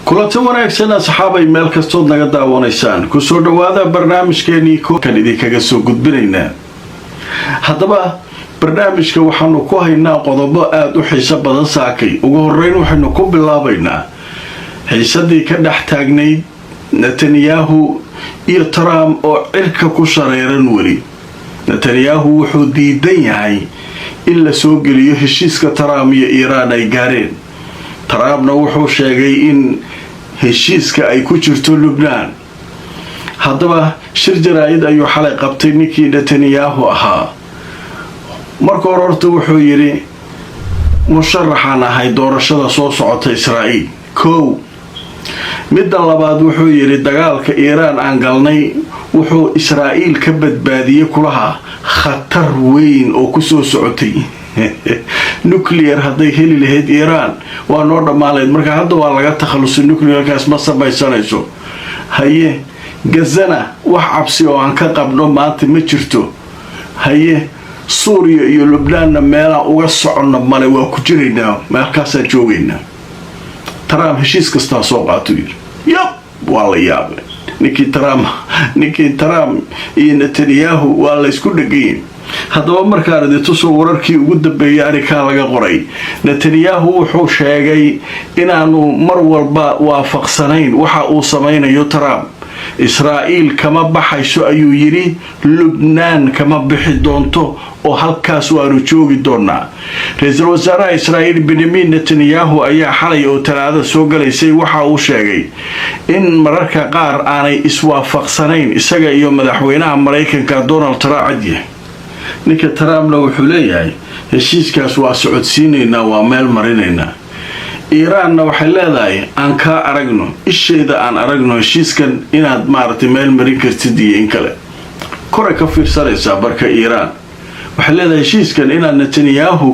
kulanti wanaagsan asxaabay meel kastood naga daawanaysaan kusoo dhawaada barnaamijkeenii kan idinkaga soo gudbinaynaa. haddaba barnaamijka waxaanu ku haynaa qodobo aada u xiiso badan saakay. ugu horeyn waxaynu ku bilaabaynaa xiisadii ka dhex taagnayd Netanyahu iyo Trump oo cirka ku shareeran weli. Netanyahu wuxuu diidan yahay in la soo geliyo heshiiska Trump iyo Iran ay gaareen. Trumpna wuxuu sheegay in heshiiska ay ku jirto Lubnaan. haddaba shir jaraa'id ayuu xalay qabtay ninkii Netanyahu ahaa. marka horta wuxuu yiri musharaxan ahay doorashada soo socota Israa'iil. midda labaad wuxuu yiri dagaalka Iran aan galnay wuxuu Israa'iil ka badbaadiyay kulaha khatar weyn oo ku soo socotay. nuclear hadday heli lahayd Iran waa noo dhamaaleed. marka hadda waa laga takhalusay nuclearkaas ma samaysanayso. haye Gazana wax cabsi oo aan ka qabno maanta ma jirto. haye Suuriya iyo Lubnaanna meela uga socono male waa ku jiraynaa markaas aan joogaynaa. Trump heshiis kasta soo qaato yiri waa la yaabay. ninkii Trump iyo Netanyahu waa la isku dhageen. haddaba markaan idintu soo wararkii ugu dambeeyay arrinka laga qoray, Netanyahu wuxuu sheegay inaanu mar walba waafaqsanayn waxa uu samaynayo Trump. Israa'iil kama baxayso ayuu yiri, Lubnaan kama bixi doonto oo halkaas waanu joogi doonaa. Ra'iisul Wasaaraha Israa'iil Benjamin Netanyahu ayaa xalay oo Talaado soo galaysay waxa uu sheegay in mararka qaar aanay iswaafaqsanayn isaga iyo madaxweynaha Mareykanka Donald Trump. ninka Trumpna wuxuu leeyahay heshiiskaas waa socodsiinaynaa waa meel marinaynaa. Iranna waxay leedahay aan ka aragno isheeda aan aragno heshiiskan inaad maartay meel marin kartid iyo in kale. kore ka fiirsanaysaa barka Iran waxay leedahay heshiiskan inaad Netanyahu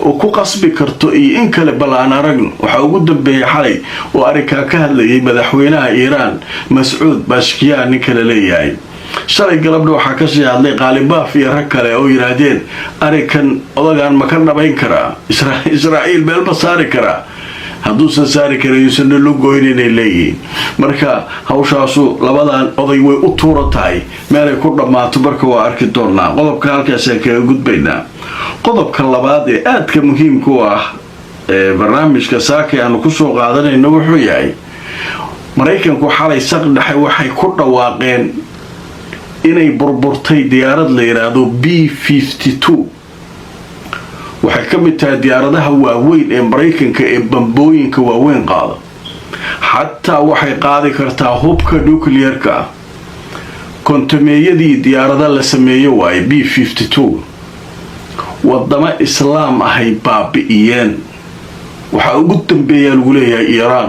oo ku qasbi karto iyo in kale bal aan aragno. waxa ugu dambeeyay xalay oo arrinka ka hadlayay madaxweynaha Iran Mas'ud Pezeshkian ninka la leeyahay. shalay galabna waxaa ka sii hadlay Qaalibaaf iyo rag kale oo yiraahdeen arrinkan odagaan ma ka dhabayn karaa Israa'iil meel ma saari karaa. hadduusan saari karayuusan loo goynay leeyihiin. marka hawshaasu labadan oday way u tuura tahay meelay ku dhammaato marka waa arki doonaa. qodobka halkaas aan kaga gudbaynaa. qodobka labaad ee aadka muhiimka u ah barnaamijka saakay aanu ku soo qaadanayno wuxuu yahay Mareykanku xalay saq dhexe waxay ku dhawaaqeen inay burburtay diyaarad la yiraahdo B-52. waxay ka mid tahay diyaaradaha waaweyn ee Mareykanka ee bambooyinka waaweyn qaada. xataa waxay qaadi kartaa hubka nuclearka. kontameeyadii diyaarada la sameeyo waaye B-52. wadamo islaam ahay baabi'iyeen. waxaa ugu dambeeyaa lagu leeyahay Iran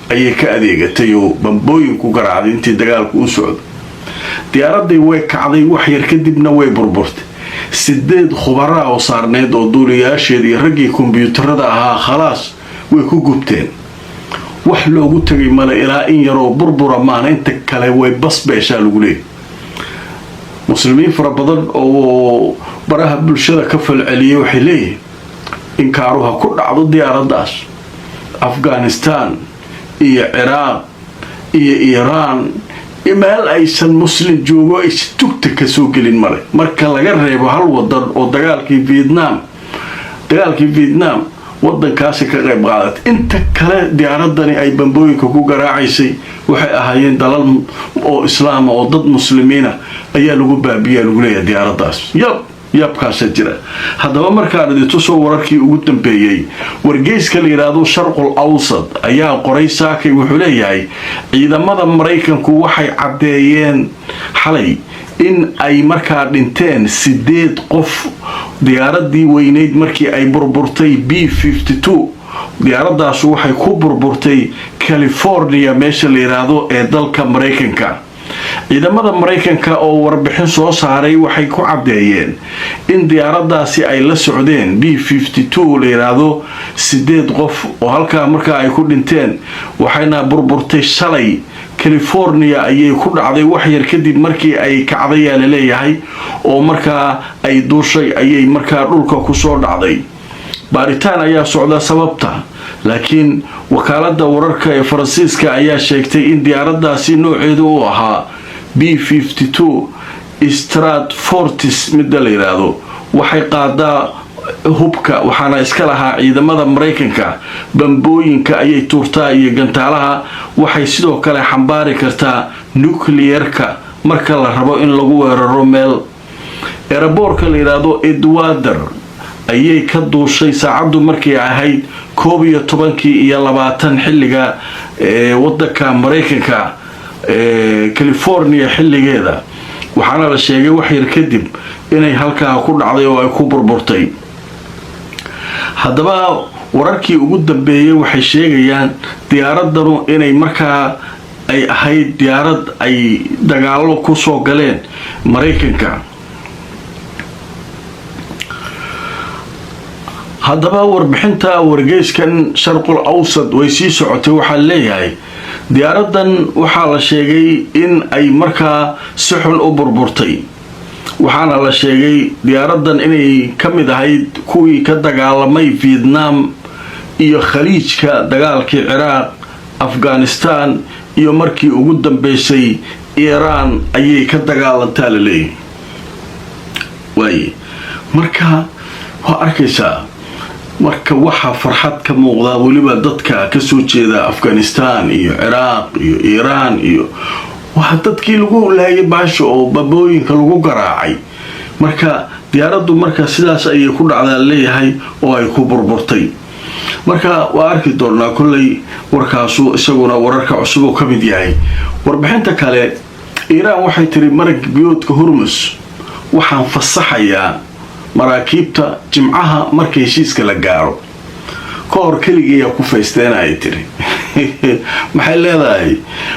ayay ka adeegatay oo bambooyinku garaacday intii dagaalku u socdo. diyaaradii way kacday wax yar kadibna way burburtay. 8 khubara oo saarneed oo duuliyaasheed iyo raggii kombiyuutarada ahaa khalaas way ku gubteen. wax loogu tagay male ilaa in yaroo burbura maana inta kale way basbeeshaa lagu leeyahay. muslimiin fara badan oo baraha bulshada ka falceliyay waxay leeyihiin in kaaruha ku dhacdo diyaaradaas Afghanistan iyo Iraq iyo Iran meel aysan muslim joogo ay tugta ka soo gelin male. marka laga reebo hal wadan oo dagaalkii Vietnam wadankaasi ka qayb qaadatay. inta kale diyaaradani ay bambooyinka ku garaacaysay waxay ahaayeen dalal oo islaam oo dad muslimiina ayaa lagu baabiyaa lagu leeyahay diyaaradaas. yabkaas jira. haddaba markaan idintu soo wararkii ugu dambeeyay wargeyska la yiraahdo Sharqul Awsat ayaa qoray saakay wuxuu leeyahay ciidamada Mareykanku waxay cadeeyeen xalay in ay markaa dhinteen 8 qof diyaaradii weyneyd markii ay burburtay B-52. diyaaradaas waxay ku burburtay California meesha la yiraahdo ee dalka Mareykanka. ciidamada Mareykanka oo warbixin soo saaray waxay ku cadeeyeen in diyaaradaasi ay la socdeen B-52 la yiraahdo 8 qof oo halka markaa ay ku dhinteen waxayna burburtay shalay California ayay ku dhacday wax yar kadib markii ay kacday la leeyahay oo markaa ay duushay ayay markaa dhulka ku soo dhacday. baaritaan ayaa socda sababta laakiin wakaaladda wararka ee faransiiska ayaa sheegtay in diyaaradaasi nooceedu uu ahaa B-52 Stratfortis midda la yiraahdo waxay qaadaa hubka waxaana iska lahaa ciidamada Mareykanka bambooyinka ayay tuurtaa iyo gantaalaha waxay sidoo kale xambaari kartaa nuclearka marka la rabo in lagu weeraro meel airportka la yiraahdo Edwarder ayay ka duushay saacadu markii ahayd 11:20 xilliga wadanka Mareykanka California xilligeeda waxaana la sheegay wax yar kadib inay halkaa ku dhacday oo ay ku burburtay haddaba wararkii ugu dambeeyay waxay sheegayaan diyaaradanu inay markaa ay ahayd diyaarad ay dagaalo ku soo galeen Mareykanka haddaba warbixinta wargeyskan Sharqul Awsad way sii socotay waxa leeyahay diyaaradan waxa la sheegay in ay markaa si xun u burburtay waxaana la sheegay diyaaradan inay kamid ahayd kuwii ka dagaalamay Vietnam iyo Khaliijka dagaalkii Iraq Afghanistan iyo markii ugu dambeysay Iran ayay ka dagaalantaa leeyahay way marka waa arkaysaa marka waxa farxad ka muuqda waliba dadka ka soo jeeda Afghanistan iyo Iraq iyo Iran iyo waxa dadkii lagu laayay baasho oo babooyinka lagu garaacay marka diyaaradu marka sidaas ay ku dhacdaa leeyahay oo ay ku burburtay marka waa arki doonaa kullay warkaasu isaguna wararka cusub oo kamid yahay warbixinta kale Iran waxay tiri marag biyoodka Hormuz waxaan fasaxayaa maraakiibta jimcaha markay heshiiska la gaaro koor kaliya ku feysteen ay tiri maxay leedahay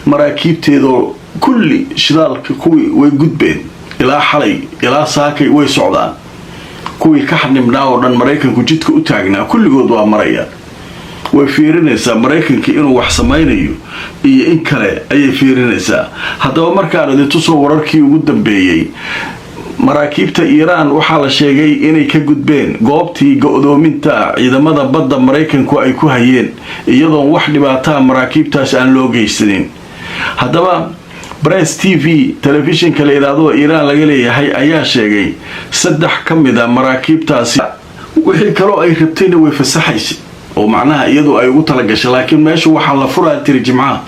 maraakiibteedo kulli shidaalka kuwii way gudbeen ilaa xalay ilaa saakay way socdaan kuwii ka xanibnaa oo dhan Mareykanku jidka u taagnaa kulligood waa maraya way fiirinaysaa Mareykanka inuu wax samaynayo iyo in kale ayay fiirinaysaa haddaba markaan idin tuso wararkii ugu dambeeyay maraakiibta Iran waxa la sheegay inay ka gudbeen goobtii go'doominta ciidamada badda Mareykanku ay ku hayeen iyadoo wax dhibaato maraakiibtaas aan loo geysanin haddaba Press TV television kale iraado Iran laga leeyahay ayaa sheegay 3 kamid ah maraakiibtaasi wixii kale ay rabteen way fasaxaysay oo macnaha iyadoo ay ugu tala gashay laakiin meesha waxa la furaa tiri jimcaha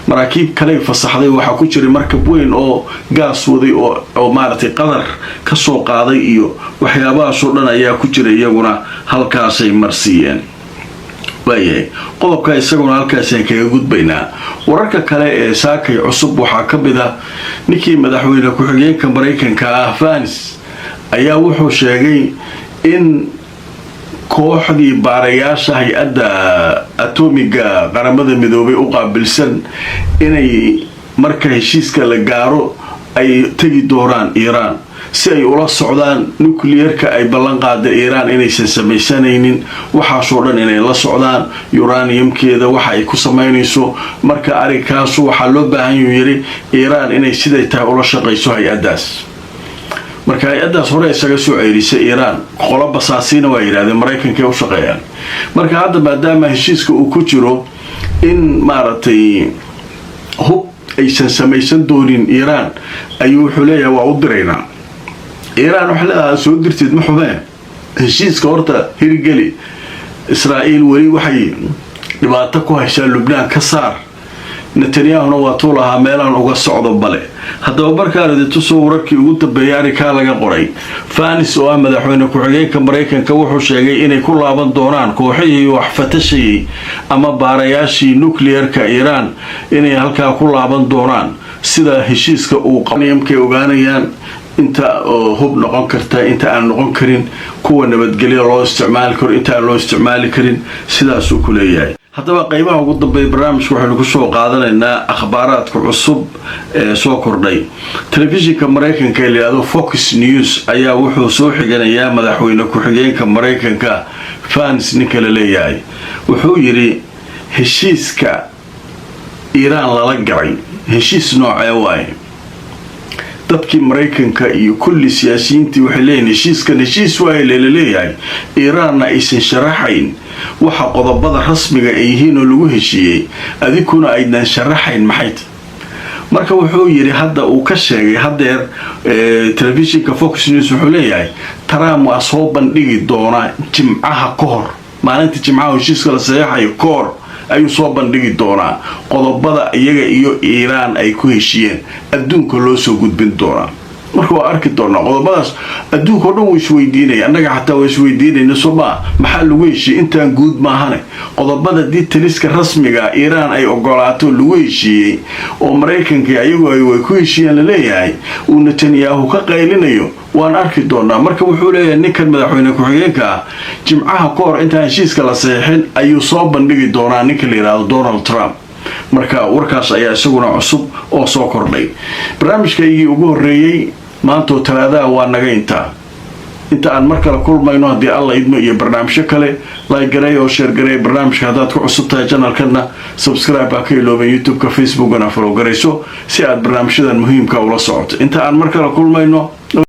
maraakiib kale fasaxday waxa ku jiray markab weyn oo gaas waday oo maartay qadar ka soo qaaday iyo waxyaabaha soo dhan ayaa ku jiray iyaguna halkaas ay marsiiyeen waayay qodobka isaguna halkaas ay kaga gudbaynaa wararka kale ee saakay cusub waxa ka mid ah ninkii madaxweyne ku xigeenka Mareykanka Vance ayaa wuxuu sheegay in kooxdii baarayaasha hay'adda atomiga qaramada midoobay u qaabilsan inay marka heshiiska la gaaro ay tagi doonaan Iran si ay ula socdaan nuclearka ay ballan qaaday Iran inaysan samaysanaynin waxa soo dhan inay la socdaan uraniumkeeda waxa ay ku sameynayso marka arrinkaas waxa loo baahan yahay Iran inay siday tahay ula shaqeyso hay'adaas marka hay'adaas hore isaga soo ceelisay Iran qolo basaasiina waa yiraahdeen Mareykanka u shaqeeyaan marka hadda maadaama heshiiska uu ku jiro in maartay hub aysan samaysan doonin Iran ayuu wuxuu leeyahay waa u direynaa Iran waxa la soo dirtid ma xubeen heshiiska horta hirgeli Israa'iil wali waxay dhibaato ku haysaa Lubnaan ka saar Netanyahu waa tuulaha meelan uga socdo bale haddaba markaan idin soo wararkii ugu dambeeyay ka laga qoray Vance oo madaxweyne ku xigeenka Mareykanka wuxuu sheegay inay ku laaban doonaan kooxihii wax fatashay ama baarayaashii nuclearka Iran inay halka ku laaban doonaan sida heshiiska uu qaniimka ogaanayaan inta hub noqon karta inta aan noqon karin kuwa nabadgelyo loo isticmaali karo inta aan loo isticmaali karin sidaas uu ku leeyahay haddaba qaybaha ugu dambeeyay barnaamijku waxaanu ku soo qaadanaynaa akhbaaraadka cusub ee soo kordhay telefishinka Mareykanka ee leeyahay Fox News ayaa wuxuu soo xiganayaa madaxweyne ku xigeenka Mareykanka Vance ninka la leeyahay wuxuu yiri heshiiska Iran lala galay heshiis noocee waay dadkii maraykanka iyo kulli siyaasiyiintii waxay leeyihiin heshiis waa leeyahay iiraanna aysan sharaxayn waxa qodobada rasmiga ay yihiin oo lagu heshiiyey adikuna aynan sharaxayn maxay marka wuxuu yiri hadda uu ka sheegay hadeer telefishinka Fox News wuxuu leeyahay Trump waa soo bandhigi doona jimcaha ka hor maalinta jimcaha heshiiska la saxeexayo koor ayuu soo bandhigi doonaa qodobada iyaga iyo Iiraan ay ku heshiiyeen adduunka loo soo gudbin doonaa marka waa arki doonaa qodobadaas adduunka oo dhan way isweydiinayaan annaga xataa way isweydiinayna Soomaa maxaa lagu heshiiyey intaan guud maahane qodobada detailska rasmiga Iiraan ay ogolaato lagu heshiiyey oo Mareykanka ayagu ay ku heshiiyeen la leeyahay uu Netanyahu ka qaylinayo waan arki doonaa marka wuxuu leeyahay ninkan madaxweyne ku-xigeenka jimcaha ka hor intaan heshiiska la saxeexin ayuu soo bandhigi doonaa ninka la yiraahdo Donald Trump marka warkaas ayaa isaguna cusub oo soo kordhay barnaamijkaygii ugu horeeyay maanta talaada waa naga inta aan markale kulmayno hadii alla idmo iyo barnaamijyo kale like garay oo share garay barnaamijka hadaad ku cusub tahay channelkana subscribe ka ilooban YouTube ka Facebook ana follow garayso si aad barnaamijyadan muhiimka ula socoto inta aan markale kulmayno